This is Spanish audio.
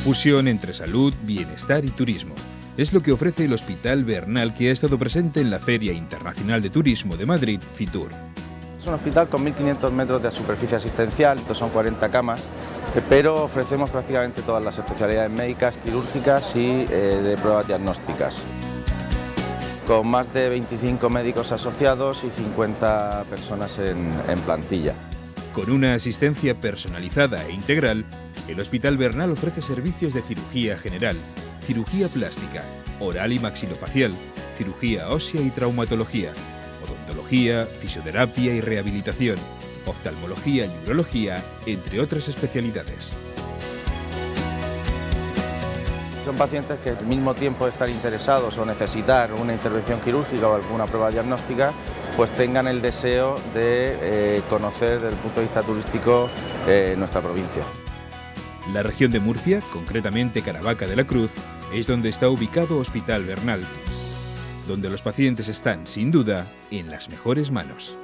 fusión entre salud, bienestar y turismo. Es lo que ofrece el Hospital Bernal, que ha estado presente en la Feria Internacional de Turismo de Madrid, Fitur. Es un hospital con 1.500 metros de superficie asistencial, estos son 40 camas, pero ofrecemos prácticamente todas las especialidades médicas, quirúrgicas y de pruebas diagnósticas. Con más de 25 médicos asociados y 50 personas en plantilla. Con una asistencia personalizada e integral, el Hospital Bernal ofrece servicios de cirugía general, cirugía plástica, oral y maxilofacial, cirugía ósea y traumatología, odontología, fisioterapia y rehabilitación, oftalmología y urología, entre otras especialidades. Son pacientes que al mismo tiempo de estar interesados o necesitar una intervención quirúrgica o alguna prueba diagnóstica, pues tengan el deseo de conocer desde el punto de vista turístico nuestra provincia. La región de Murcia, concretamente Caravaca de la Cruz, es donde está ubicado Hospital Bernal, donde los pacientes están, sin duda, en las mejores manos.